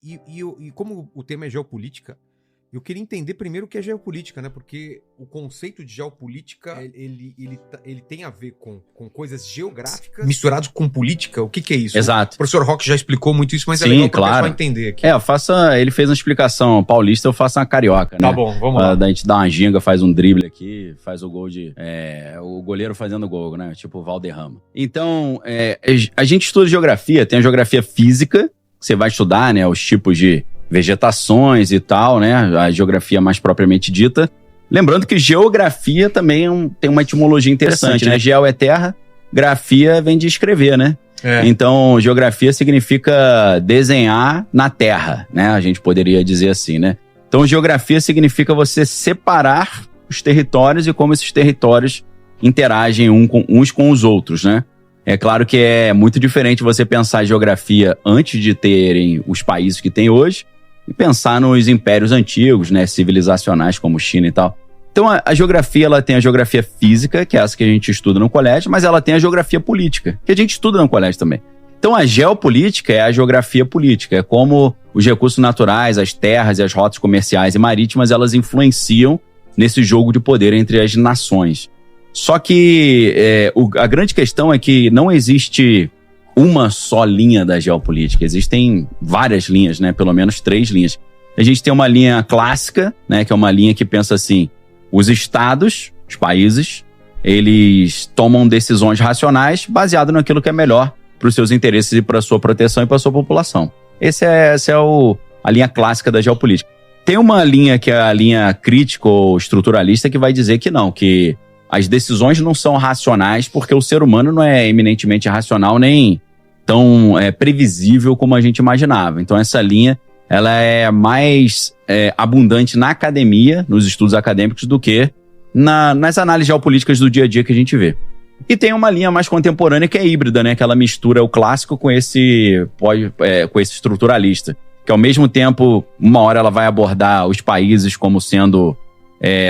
E como o tema é geopolítica, eu queria entender primeiro o que é geopolítica, né? Porque o conceito de geopolítica, ele tem a ver com coisas geográficas misturados com política. O que é isso? Exato. O professor Roque já explicou muito isso, mas Sim, é legal para o claro. pessoal entender aqui. Ele fez uma explicação paulista, eu faço uma carioca, né? Tá bom, vamos lá. A gente dá uma ginga, faz um drible aqui, faz o gol o goleiro fazendo gol, né? Tipo o Valderrama. Então, a gente estuda geografia, tem a geografia física, você vai estudar, né? Os tipos de vegetações e tal, né? A geografia mais propriamente dita. Lembrando que geografia também tem uma etimologia interessante, né? Geo é terra, grafia vem de escrever, né? Então, geografia significa desenhar na terra, né? A gente poderia dizer assim, né? Então, geografia significa você separar os territórios e como esses territórios interagem uns com os outros, né? É claro que é muito diferente você pensar geografia antes de terem os países que tem hoje e pensar nos impérios antigos, né, civilizacionais como China e tal. Então a geografia, ela tem a geografia física, que é essa que a gente estuda no colégio, mas ela tem a geografia política, que a gente estuda no colégio também. Então a geopolítica é a geografia política, é como os recursos naturais, as terras e as rotas comerciais e marítimas, elas influenciam nesse jogo de poder entre as nações. Só que a grande questão é que não existe uma só linha da geopolítica. Existem várias linhas, né? Pelo menos 3 linhas. A gente tem uma linha clássica, né? Que é uma linha que pensa assim, os estados, os países, eles tomam decisões racionais baseado naquilo que é melhor para os seus interesses e para a sua proteção e para a sua população. Essa é a linha clássica da geopolítica. Tem uma linha que é a linha crítica ou estruturalista que vai dizer que não, que as decisões não são racionais porque o ser humano não é eminentemente racional nem tão previsível como a gente imaginava. Então essa linha ela é mais abundante na academia, nos estudos acadêmicos, do que nas análises geopolíticas do dia a dia que a gente vê. E tem uma linha mais contemporânea que é híbrida, né? Que ela mistura o clássico com esse estruturalista. Que ao mesmo tempo, uma hora ela vai abordar os países como sendo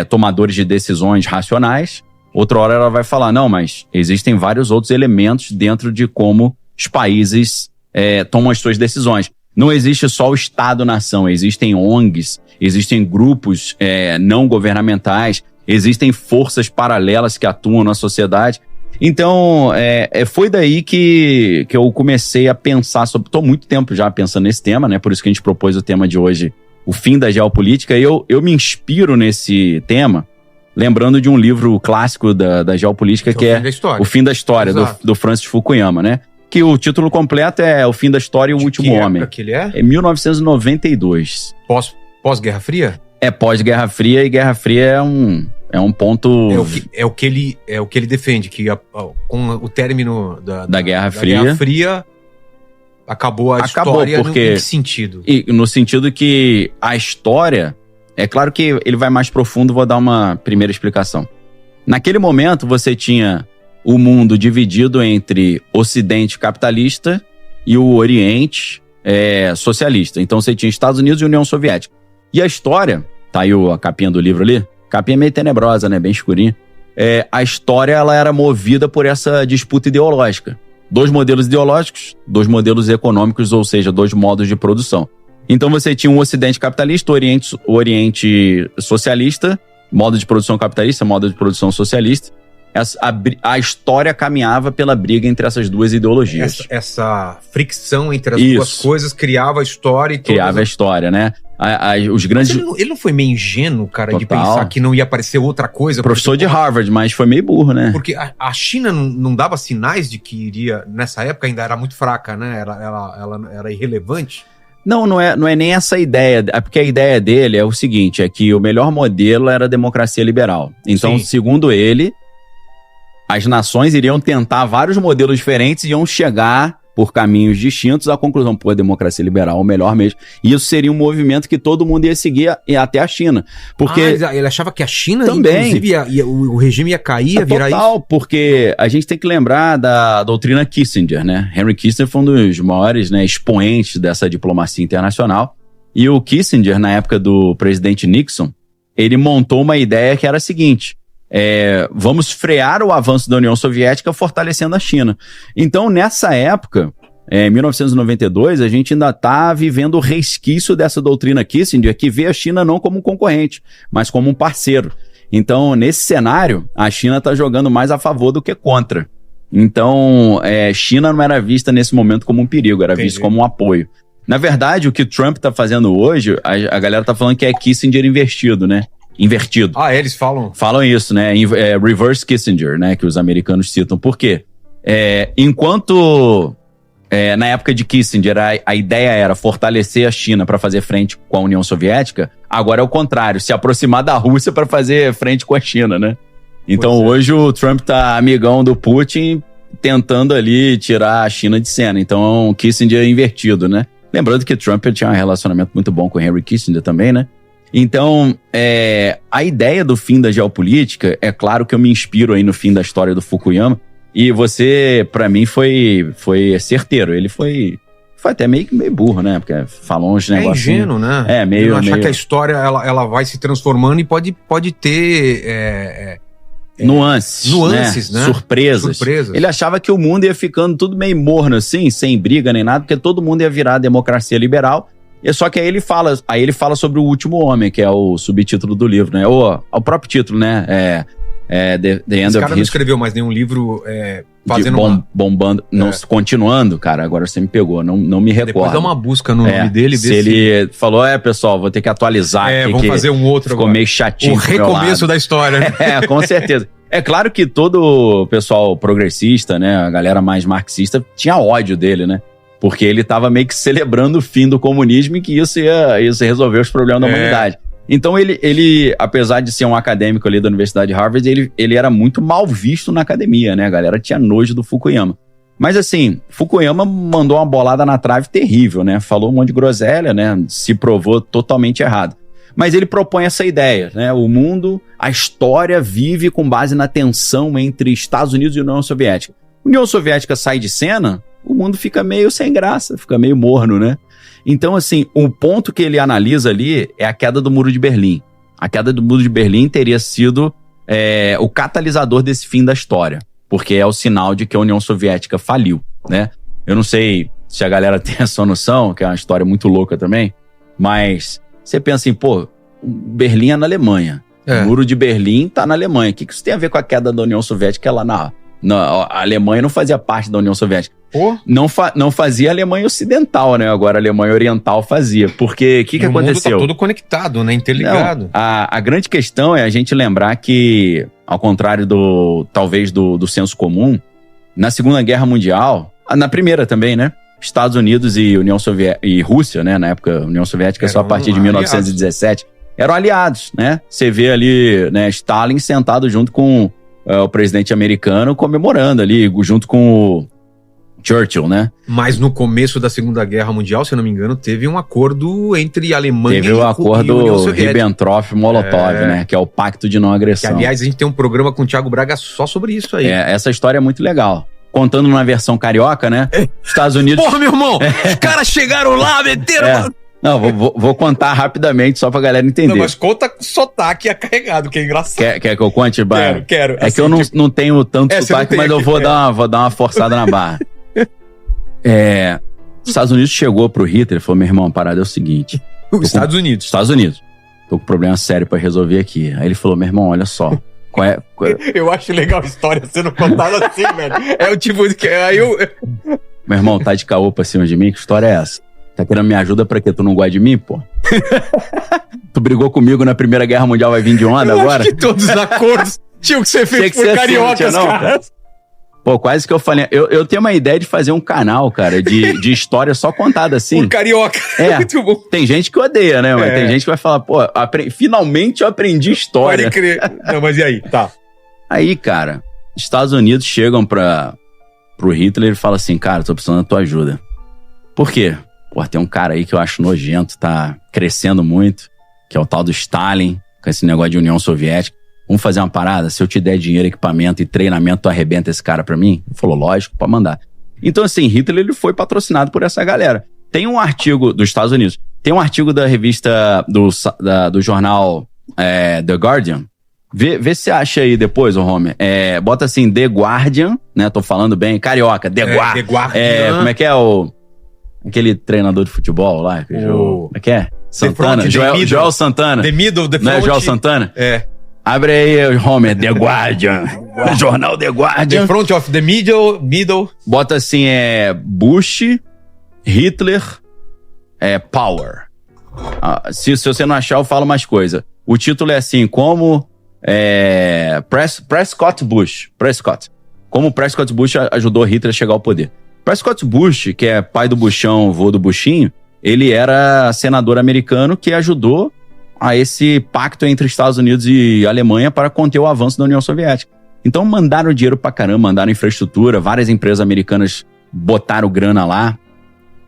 tomadores de decisões racionais, outra hora ela vai falar, não, mas existem vários outros elementos dentro de como os países tomam as suas decisões. Não existe só o Estado-nação, existem ONGs, existem grupos não governamentais, existem forças paralelas que atuam na sociedade. Então, foi daí que eu comecei a pensar sobre... Estou muito tempo já pensando nesse tema, né? Por isso que a gente propôs o tema de hoje, o fim da geopolítica. E eu me inspiro nesse tema, lembrando de um livro clássico da geopolítica, que é O Fim da História, do Francis Fukuyama, né? Que o título completo é O Fim da História e o Último Homem. Que ele é? É 1992. Pós-Guerra Fria? É pós-Guerra Fria, e Guerra Fria é um ponto... É o que ele defende, que com o término da Guerra Fria acabou a história. Porque, em que sentido? No sentido que a história... É claro que ele vai mais profundo, vou dar uma primeira explicação. Naquele momento, você tinha o mundo dividido entre Ocidente capitalista e o Oriente socialista. Então você tinha Estados Unidos e União Soviética. E a história, tá aí a capinha do livro ali, capinha meio tenebrosa, né, bem escurinha. A história, ela era movida por essa disputa ideológica. 2 modelos ideológicos, 2 modelos econômicos, ou seja, 2 modos de produção. Então você tinha um Ocidente capitalista, o Oriente socialista, modo de produção capitalista, modo de produção socialista. A história caminhava pela briga entre essas 2 ideologias. Essa fricção entre as 2 coisas criava a história. Criava a história, né? Os grandes... Ele não foi meio ingênuo, cara, de pensar que não ia aparecer outra coisa? Professor de Harvard, mas foi meio burro, né? Porque a China não dava sinais de que iria... Nessa época ainda era muito fraca, né? Ela era irrelevante. Não é nem essa ideia, porque a ideia dele é o seguinte, é que o melhor modelo era a democracia liberal. Então, segundo ele, as nações iriam tentar vários modelos diferentes e iam chegar por caminhos distintos à conclusão, a democracia liberal é o melhor mesmo. E isso seria um movimento que todo mundo ia seguir até a China. Porque ele achava que a China, também, inclusive, o regime ia cair, ia virar isso? Total, porque a gente tem que lembrar da doutrina Kissinger, né? Henry Kissinger foi um dos maiores, né, expoentes dessa diplomacia internacional. E o Kissinger, na época do presidente Nixon, ele montou uma ideia que era a seguinte... vamos frear o avanço da União Soviética fortalecendo a China. Então, nessa época, em 1992, a gente ainda está vivendo o resquício dessa doutrina Kissinger, que vê a China não como um concorrente, mas como um parceiro. Então, nesse cenário, a China está jogando mais a favor do que contra. Então, China não era vista nesse momento como um perigo, era vista como um apoio. Na verdade, o que o Trump está fazendo hoje, a galera está falando que é Kissinger invertido, né? Invertido. Ah, eles falam? Falam isso, né? Reverse Kissinger, né? Que os americanos citam. Por quê? Enquanto na época de Kissinger a ideia era fortalecer a China para fazer frente com a União Soviética, agora é o contrário, se aproximar da Rússia para fazer frente com a China, né? Então hoje o Trump tá amigão do Putin, tentando ali tirar a China de cena. Então Kissinger é invertido, né? Lembrando que Trump tinha um relacionamento muito bom com Henry Kissinger também, né? Então, a ideia do fim da geopolítica, é claro que eu me inspiro aí no fim da história do Fukuyama, e você, pra mim, foi certeiro. Ele foi até meio burro, né? Porque falou uns negócios... É ingênuo, né? Meio... achar que a história, ela vai se transformando e pode ter... Nuances, né? Surpresas. Ele achava que o mundo ia ficando tudo meio morno assim, sem briga nem nada, porque todo mundo ia virar democracia liberal. E só que aí ele fala sobre o Último Homem, que é o subtítulo do livro, né? O próprio título, né? The End of History. Esse cara não escreveu mais nenhum livro fazendo bombando, continuando, cara, agora você me pegou, não me recordo. Depois dá uma busca no nome dele. Se ele falou, pessoal, vou ter que atualizar aqui. Vamos fazer um outro ficou agora. Meio chatinho. O recomeço da história, né? Com certeza. É claro que todo o pessoal progressista, né, a galera mais marxista, tinha ódio dele, né? Porque ele tava meio que celebrando o fim do comunismo e que isso ia resolver os problemas da humanidade. Então ele, apesar de ser um acadêmico ali da Universidade de Harvard, ele era muito mal visto na academia, né? A galera tinha nojo do Fukuyama. Mas assim, Fukuyama mandou uma bolada na trave terrível, né? Falou um monte de groselha, né? Se provou totalmente errado. Mas ele propõe essa ideia, né? O mundo, a história vive com base na tensão entre Estados Unidos e União Soviética. União Soviética sai de cena, o mundo fica meio sem graça, fica meio morno, né? Então, assim, o ponto que ele analisa ali é a queda do Muro de Berlim. A queda do Muro de Berlim teria sido o catalisador desse fim da história, porque é o sinal de que a União Soviética faliu, né? Eu não sei se a galera tem essa noção, que é uma história muito louca também, mas você pensa assim, Berlim é na Alemanha. O Muro de Berlim tá na Alemanha. O que isso tem a ver com a queda da União Soviética lá a Alemanha não fazia parte da União Soviética. Não fazia a Alemanha Ocidental, né? Agora a Alemanha Oriental fazia. Porque o que aconteceu? O mundo tá tudo conectado, né? Interligado. Não, a grande questão é a gente lembrar que, ao contrário talvez do senso comum, na Segunda Guerra Mundial, na Primeira também, né? Estados Unidos e e Rússia, né? Na época, União Soviética só a partir de 1917, eram aliados, né? Você vê ali, né, Stalin sentado junto com o presidente americano comemorando ali, junto com o Churchill, né? Mas no começo da Segunda Guerra Mundial, se eu não me engano, teve um acordo entre a Alemanha e o acordo Ribbentrop-Molotov, né? Que é o Pacto de Não Agressão. Que, aliás, a gente tem um programa com o Thiago Braga só sobre isso aí. Essa história é muito legal. Contando numa versão carioca, né? Estados Unidos... Porra, meu irmão! Os caras chegaram lá, meteram... Não, vou contar rapidamente só pra galera entender. Não, mas conta com sotaque carregado, que é engraçado. Quer que eu conte, Barra? Quero. É assim, que eu não tenho tanto sotaque, mas eu vou dar uma forçada na barra. Os Estados Unidos chegou pro Hitler e falou, meu irmão, a parada é o seguinte... Estados Unidos. Tô com um problema sério pra resolver aqui. Aí ele falou, meu irmão, olha só... Eu acho legal a história sendo contada assim, velho. É o tipo que... Aí eu... Meu irmão, tá de caô pra cima de mim? Que história é essa? Tá querendo me ajuda pra quê? Tu não gosta de mim, pô? Tu brigou comigo na Primeira Guerra Mundial, vai vir de onda agora? Acho que todos os acordos tinham que ser feitos por cariocas, cara. Pô, quase que eu falei... Eu tenho uma ideia de fazer um canal, cara, de história só contada assim. Por carioca. Muito bom. Tem gente que odeia, né? Mas tem gente que vai falar, finalmente eu aprendi história. Pode crer. Não, mas e aí? Tá. Aí, cara, Estados Unidos chegam pro Hitler e falam assim, cara, tô precisando da tua ajuda. Por quê? Tem um cara aí que eu acho nojento, tá crescendo muito, que é o tal do Stalin, com esse negócio de União Soviética. Vamos fazer uma parada? Se eu te der dinheiro, equipamento e treinamento, tu arrebenta esse cara pra mim? Ele falou, lógico, pode mandar. Então, assim, Hitler ele foi patrocinado por essa galera. Tem um artigo dos Estados Unidos, tem um artigo da revista, do jornal The Guardian, Vê se acha aí depois, ô Homer. Bota assim, The Guardian, né? Tô falando bem, carioca, The Guardian. Como é que é aquele treinador de futebol lá? Como é que é? Santana, Joel Santana. The Middle, The Não é Joel Santana? Abre aí, Homer, The Guardian. Jornal The Guardian. The Front of the Middle. Bota assim, Bush, Hitler, Power. Se você não achar, eu falo mais coisa. O título é assim, como Prescott Bush. Como Prescott Bush ajudou Hitler a chegar ao poder. Prescott Bush, que é pai do Buchão, vô do Buchinho, ele era senador americano que ajudou a esse pacto entre Estados Unidos e Alemanha para conter o avanço da União Soviética. Então mandaram dinheiro pra caramba, mandaram infraestrutura, várias empresas americanas botaram grana lá.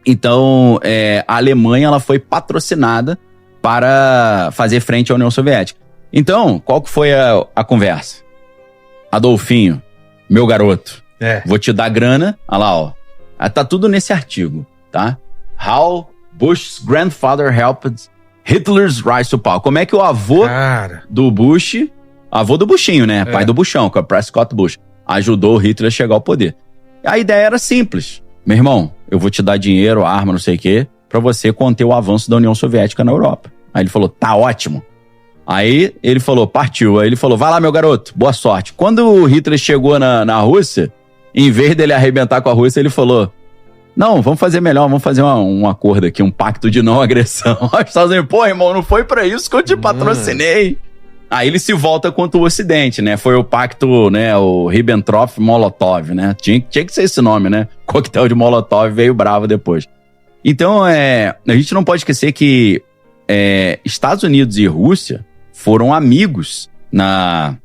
Então a Alemanha ela foi patrocinada para fazer frente à União Soviética. Então, qual que foi a conversa? Adolfinho, meu garoto, vou te dar grana. Olha lá, ó. Tá tudo nesse artigo, tá? How Bush's grandfather helped Hitler's rise to power. Como é que o avô do Bush, avô do Buchinho, né? Pai do Buchão, que é o Prescott Bush, ajudou o Hitler a chegar ao poder. A ideia era simples. Meu irmão, eu vou te dar dinheiro, arma, não sei o quê, pra você conter o avanço da União Soviética na Europa. Aí ele falou, tá ótimo. Aí ele falou, partiu. Aí ele falou, vai lá, meu garoto, boa sorte. Quando o Hitler chegou na Rússia, em vez dele arrebentar com a Rússia, ele falou, não, vamos fazer melhor, vamos fazer um acordo aqui, um pacto de não agressão. Os Estados Unidos, pô, irmão, não foi pra isso que eu te patrocinei. Aí ele se volta contra o Ocidente, né? Foi o pacto, né, o Ribbentrop-Molotov, né? Tinha que ser esse nome, né? Coquetel de Molotov veio bravo depois. Então, a gente não pode esquecer que Estados Unidos e Rússia foram amigos na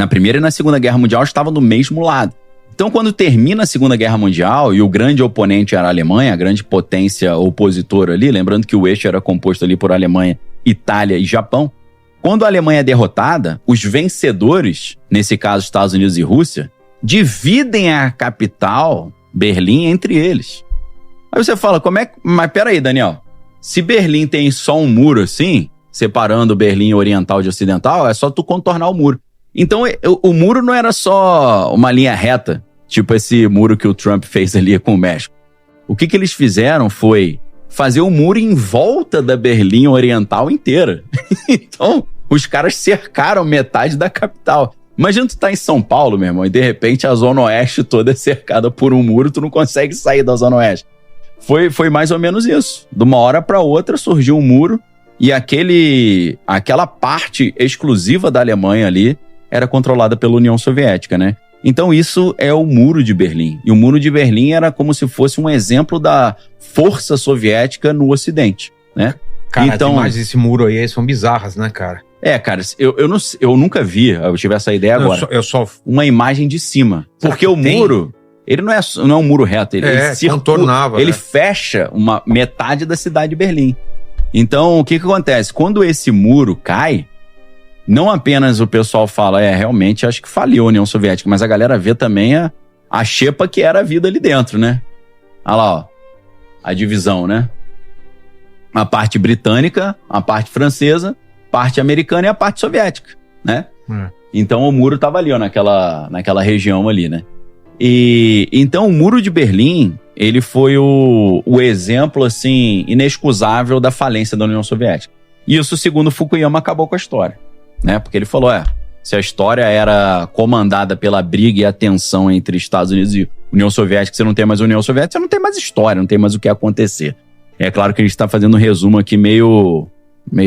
Primeira e na Segunda Guerra Mundial, estavam do mesmo lado. Então, quando termina a Segunda Guerra Mundial e o grande oponente era a Alemanha, a grande potência opositora ali, lembrando que o eixo era composto ali por Alemanha, Itália e Japão, quando a Alemanha é derrotada, os vencedores, nesse caso Estados Unidos e Rússia, dividem a capital, Berlim, entre eles. Aí você fala, mas peraí, Daniel, se Berlim tem só um muro assim, separando Berlim oriental de ocidental, é só tu contornar o muro. Então, o muro não era só uma linha reta, tipo esse muro que o Trump fez ali com o México. O que eles fizeram foi fazer um muro em volta da Berlim Oriental inteira. Então, os caras cercaram metade da capital. Imagina tu tá em São Paulo, meu irmão, e de repente a Zona Oeste toda é cercada por um muro, tu não consegue sair da Zona Oeste. Foi mais ou menos isso. De uma hora para outra surgiu um muro e aquela parte exclusiva da Alemanha ali era controlada pela União Soviética, né? Então isso é o Muro de Berlim. E o Muro de Berlim era como se fosse um exemplo da força soviética no Ocidente, né? Cara, então, as imagens desse muro aí são bizarras, né, cara? Cara, eu nunca vi, eu tive essa ideia agora. Uma imagem de cima. Porque o muro, ele não é um muro reto, ele contornava. Ele fecha uma metade da cidade de Berlim. Então, o que acontece? Quando esse muro cai, não apenas o pessoal fala, realmente acho que faliu a União Soviética, mas a galera vê também a xepa que era a vida ali dentro, né? Olha lá, ó, a divisão, né? A parte britânica, a parte francesa, parte americana e a parte soviética, né? Então o muro tava ali, ó, naquela região ali, né? E então o Muro de Berlim, ele foi o exemplo, assim, inexcusável da falência da União Soviética. E isso, segundo Fukuyama, acabou com a história, né? Porque ele falou, se a história era comandada pela briga e a tensão entre Estados Unidos e União Soviética, você não tem mais União Soviética, você não tem mais história, não tem mais o que acontecer. É claro que a gente está fazendo um resumo aqui meio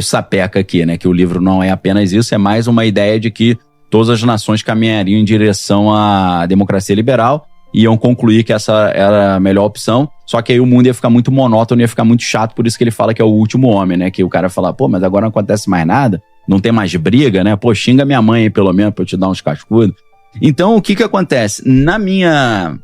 sapeca aqui, né? Que o livro não é apenas isso, é mais uma ideia de que todas as nações caminhariam em direção à democracia liberal e iam concluir que essa era a melhor opção, só que aí o mundo ia ficar muito monótono, ia ficar muito chato, por isso que ele fala que é o último homem, né? Que o cara fala, mas agora não acontece mais nada, não tem mais briga, né? Xinga minha mãe aí, pelo menos, pra eu te dar uns cascudos. Então, o que acontece? Na minha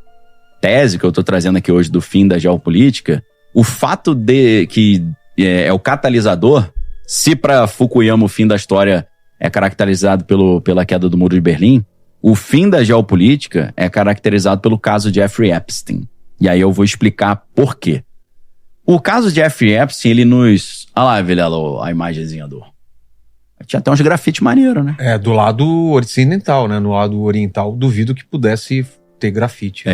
tese, que eu tô trazendo aqui hoje do fim da geopolítica, o fato de que é o catalisador, se para Fukuyama o fim da história é caracterizado pela queda do Muro de Berlim, o fim da geopolítica é caracterizado pelo caso de Jeffrey Epstein. E aí eu vou explicar por quê. O caso de Jeffrey Epstein, ele nos... Olha lá, Vilela, a imagenzinha do... Tinha até uns grafite maneiros, né? Do lado ocidental, né? No lado oriental, duvido que pudesse ter grafite.